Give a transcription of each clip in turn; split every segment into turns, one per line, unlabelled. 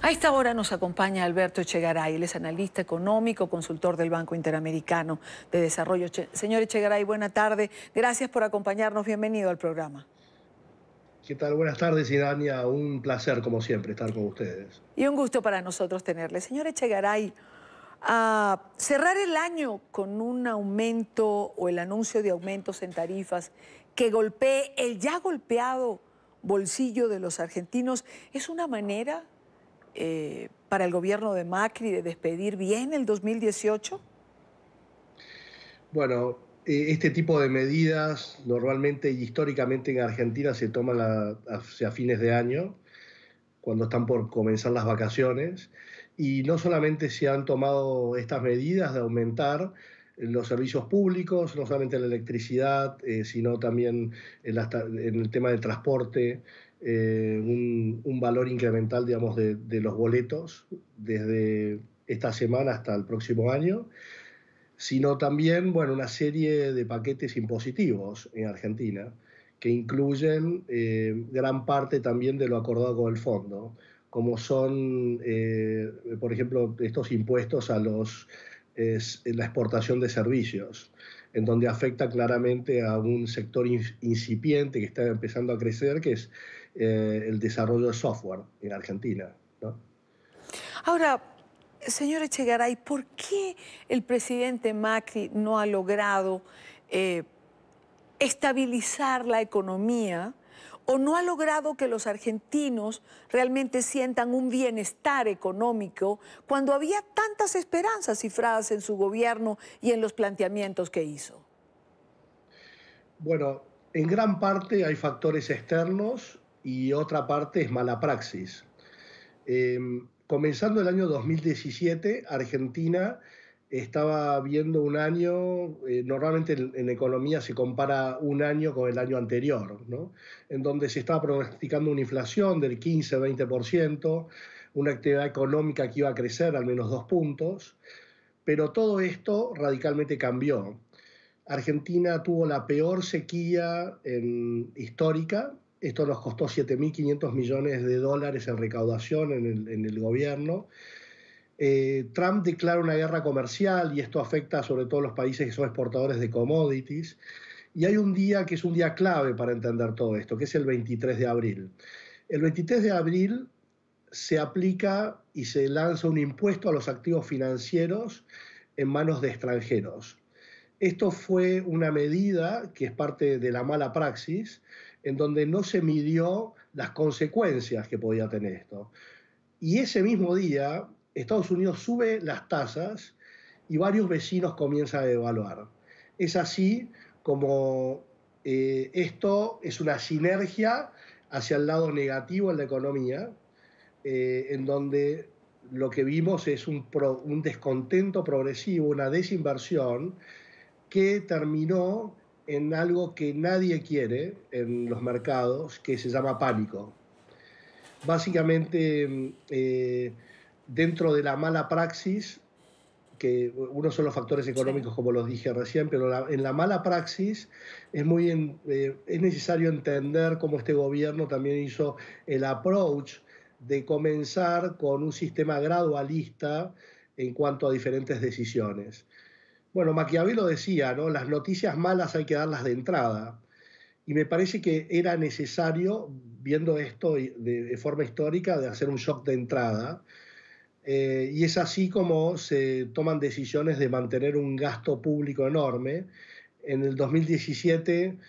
A esta hora nos acompaña Alberto Echegaray, él es analista económico, consultor del Banco Interamericano de Desarrollo. Señor Echegaray, buena tarde. Gracias por acompañarnos. Bienvenido al programa.
¿Qué tal? Buenas tardes, Idania. Un placer, como siempre, estar con ustedes.
Y un gusto para nosotros tenerle. Señor Echegaray, cerrar el año con un aumento o el anuncio de aumentos en tarifas que golpee el ya golpeado bolsillo de los argentinos, ¿es una manera para el gobierno de Macri de despedir bien el 2018?
Bueno, este tipo de medidas normalmente y históricamente en Argentina se toman hacia fines de año, cuando están por comenzar las vacaciones, y no solamente se han tomado estas medidas de aumentar los servicios públicos, no solamente la electricidad, sino también en el tema del transporte, un valor incremental, digamos, de los boletos desde esta semana hasta el próximo año, sino también, bueno, una serie de paquetes impositivos en Argentina que incluyen gran parte también de lo acordado con el fondo, como son, por ejemplo, estos impuestos a la exportación de servicios, en donde afecta claramente a un sector incipiente que está empezando a crecer, que es el desarrollo de software en Argentina, ¿no?
Ahora, señor Echegaray, ¿por qué el presidente Macri no ha logrado estabilizar la economía o no ha logrado que los argentinos realmente sientan un bienestar económico cuando había tantas esperanzas cifradas en su gobierno y en los planteamientos que hizo?
Bueno, en gran parte hay factores externos y otra parte es mala praxis. Eh, Comenzando el año 2017, Argentina estaba viendo un año, normalmente en economía se compara un año con el año anterior, ¿no? En donde se estaba pronosticando una inflación del 15-20%, una actividad económica que iba a crecer al menos 2 puntos, pero todo esto radicalmente cambió. Argentina tuvo la peor sequía histórica. Esto nos costó 7.500 millones de dólares en recaudación en el gobierno. Trump declara una guerra comercial y esto afecta sobre todo a los países que son exportadores de commodities. Y hay un día que es un día clave para entender todo esto, que es el 23 de abril. El 23 de abril se aplica y se lanza un impuesto a los activos financieros en manos de extranjeros. Esto fue una medida que es parte de la mala praxis, en donde no se midió las consecuencias que podía tener esto. Y ese mismo día, Estados Unidos sube las tasas y varios vecinos comienzan a devaluar. Es así como esto es una sinergia hacia el lado negativo en la economía, en donde lo que vimos es un descontento progresivo, una desinversión, que terminó en algo que nadie quiere en los mercados, que se llama pánico. Básicamente, dentro de la mala praxis, que uno son los factores
Sí.
económicos, como los dije recién, pero en la mala praxis es necesario entender cómo este gobierno también hizo el approach de comenzar con un sistema gradualista en cuanto a diferentes decisiones. Bueno, Maquiavelo decía, ¿no? Las noticias malas hay que darlas de entrada. Y me parece que era necesario, viendo esto de forma histórica, de hacer un shock de entrada. Y es así como se toman decisiones de mantener un gasto público enorme. En el 2017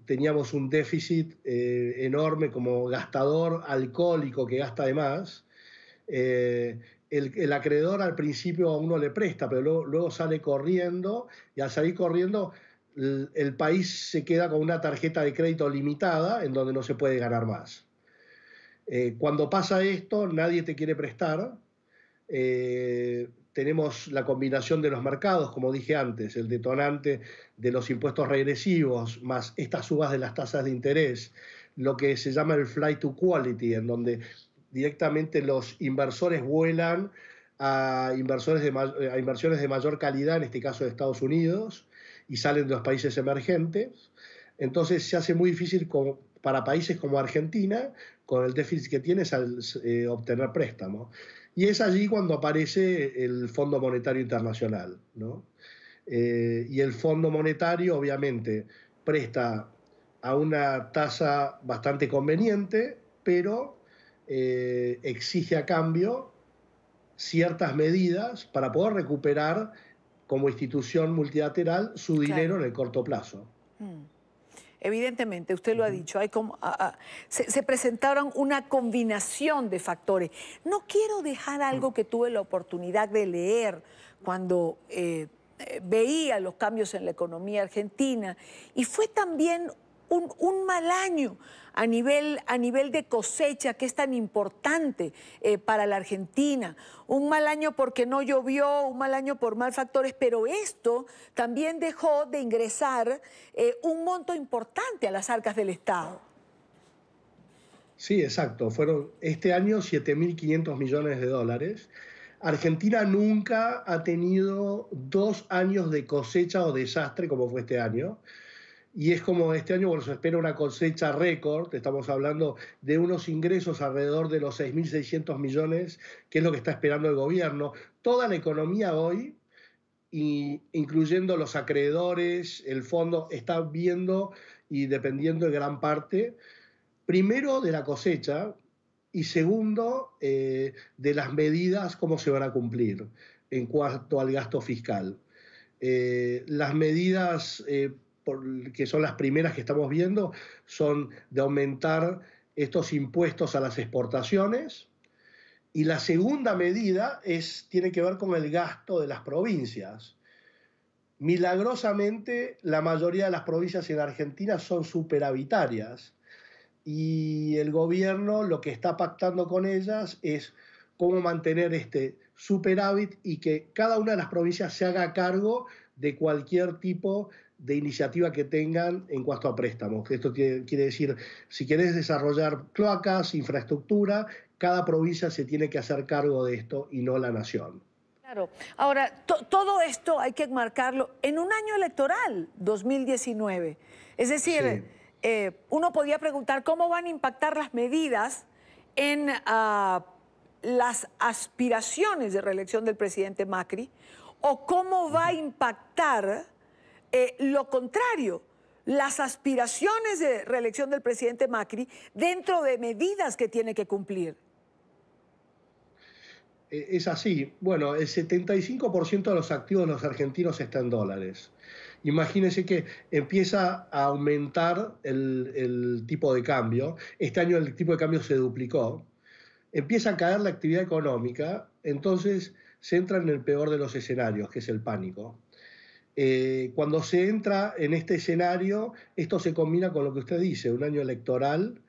teníamos un déficit enorme como gastador alcohólico que gasta de más. eh, el acreedor al principio a uno le presta, pero luego sale corriendo, y al salir corriendo el país se queda con una tarjeta de crédito limitada en donde no se puede ganar más. Cuando pasa esto, nadie te quiere prestar. Tenemos la combinación de los mercados, como dije antes, el detonante de los impuestos regresivos, más estas subas de las tasas de interés, lo que se llama el flight to quality, en donde directamente los inversores vuelan a inversiones de mayor calidad, en este caso de Estados Unidos, y salen de los países emergentes. Entonces se hace muy difícil para países como Argentina, con el déficit que tiene, es al obtener préstamos. Y es allí cuando aparece el Fondo Monetario Internacional, ¿no? Y el Fondo Monetario, obviamente, presta a una tasa bastante conveniente, pero exige a cambio ciertas medidas para poder recuperar como institución multilateral su dinero
Claro.
en el corto plazo.
Evidentemente, usted lo ha dicho, hay como, se presentaron una combinación de factores. No quiero dejar algo que tuve la oportunidad de leer cuando veía los cambios en la economía argentina, y fue también un mal año a nivel de cosecha, que es tan importante para la Argentina. Un mal año porque no llovió, un mal año por mal factores, pero esto también dejó de ingresar un monto importante a las arcas del Estado.
Sí, exacto. Fueron este año 7.500 millones de dólares. Argentina nunca ha tenido 2 años de cosecha o desastre como fue este año. Y es como este año, bueno, se espera una cosecha récord, estamos hablando de unos ingresos alrededor de los 6.600 millones, que es lo que está esperando el gobierno. Toda la economía hoy, incluyendo los acreedores, el fondo, está viendo y dependiendo en gran parte, primero de la cosecha y segundo de las medidas, cómo se van a cumplir en cuanto al gasto fiscal. Las medidas que son las primeras que estamos viendo son de aumentar estos impuestos a las exportaciones, y la segunda medida tiene que ver con el gasto de las provincias. Milagrosamente, la mayoría de las provincias en Argentina son superavitarias, y el gobierno lo que está pactando con ellas es cómo mantener este superávit y que cada una de las provincias se haga cargo de cualquier tipo de iniciativa que tengan en cuanto a préstamos. Esto quiere decir, si querés desarrollar cloacas, infraestructura, cada provincia se tiene que hacer cargo de esto y no la nación.
Claro. Ahora, todo esto hay que enmarcarlo en un año electoral, 2019. Es decir,
Sí.
Uno podía preguntar cómo van a impactar las medidas en las aspiraciones de reelección del presidente Macri, o cómo va a impactar lo contrario, las aspiraciones de reelección del presidente Macri dentro de medidas que tiene que cumplir.
Es así. Bueno, el 75% de los activos de los argentinos está en dólares. Imagínense que empieza a aumentar el tipo de cambio. Este año el tipo de cambio se duplicó. Empieza a caer la actividad económica, entonces se entra en el peor de los escenarios, que es el pánico. Cuando se entra en este escenario, esto se combina con lo que usted dice, un año electoral,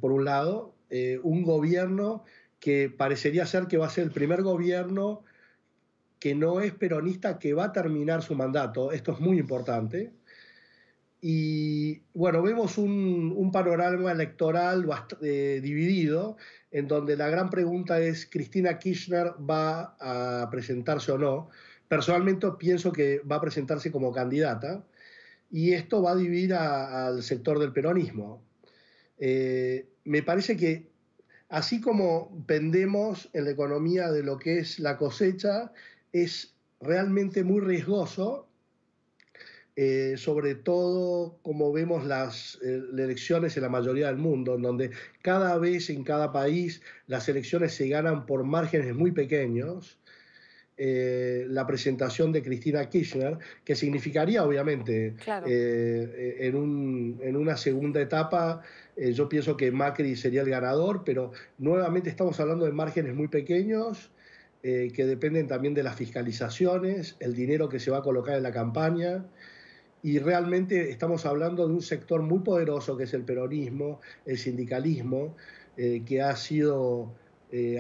por un lado, un gobierno que parecería ser que va a ser el primer gobierno que no es peronista, que va a terminar su mandato. Esto es muy importante. Y bueno, vemos un panorama electoral dividido, en donde la gran pregunta es, ¿Cristina Kirchner va a presentarse o no? Personalmente pienso que va a presentarse como candidata, y esto va a dividir al sector del peronismo. Me parece que así como pendemos en la economía de lo que es la cosecha, es realmente muy riesgoso, sobre todo como vemos las elecciones en la mayoría del mundo, en donde cada vez en cada país las elecciones se ganan por márgenes muy pequeños. La presentación de Cristina Kirchner, que significaría obviamente
Claro.
en una segunda etapa, yo pienso que Macri sería el ganador, pero nuevamente estamos hablando de márgenes muy pequeños, que dependen también de las fiscalizaciones, el dinero que se va a colocar en la campaña, y realmente estamos hablando de un sector muy poderoso que es el peronismo, el sindicalismo, que ha sido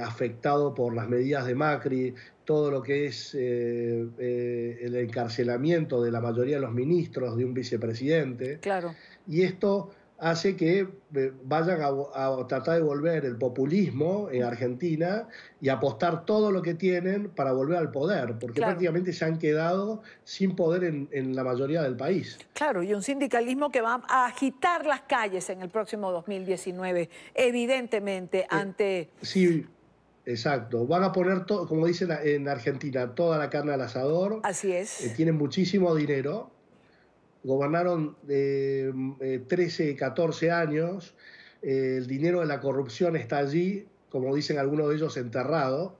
afectado por las medidas de Macri, todo lo que es el encarcelamiento de la mayoría de los ministros, de un vicepresidente.
Claro.
Y esto hace que vayan a tratar de volver el populismo en Argentina y apostar todo lo que tienen para volver al poder, porque
Claro.
prácticamente se han quedado sin poder en la mayoría del país.
Claro, y un sindicalismo que va a agitar las calles en el próximo 2019, evidentemente, ante...
Sí, exacto. Van a poner, todo, como dicen en Argentina, toda la carne al asador.
Así es.
Tienen muchísimo dinero. Gobernaron 13, 14 años. El dinero de la corrupción está allí, como dicen algunos de ellos, enterrado.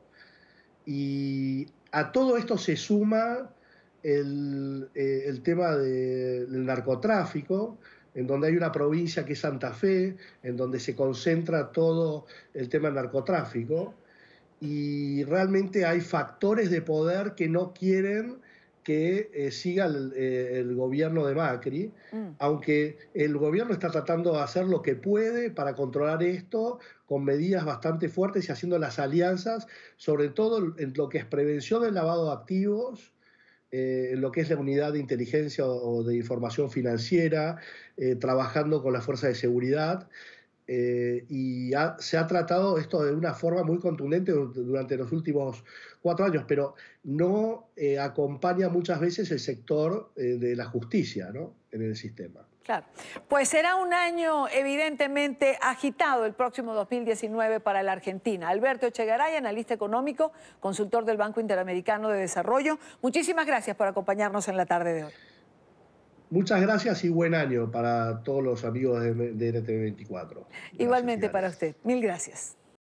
Y a todo esto se suma el tema del narcotráfico, en donde hay una provincia que es Santa Fe, en donde se concentra todo el tema del narcotráfico, y realmente hay factores de poder que no quieren que siga el gobierno de Macri, aunque el gobierno está tratando de hacer lo que puede para controlar esto con medidas bastante fuertes y haciendo las alianzas, sobre todo en lo que es prevención del lavado de activos, en lo que es la unidad de inteligencia o de información financiera, trabajando con la fuerza de seguridad. Se ha tratado esto de una forma muy contundente durante los últimos 4 años, pero no acompaña muchas veces el sector de la justicia, ¿no?, en el sistema.
Claro, pues será un año evidentemente agitado el próximo 2019 para la Argentina. Alberto Echegaray, analista económico, consultor del Banco Interamericano de Desarrollo, muchísimas gracias por acompañarnos en la tarde de hoy.
Muchas gracias y buen año para todos los amigos de NTV24.
Igualmente para usted. Mil gracias.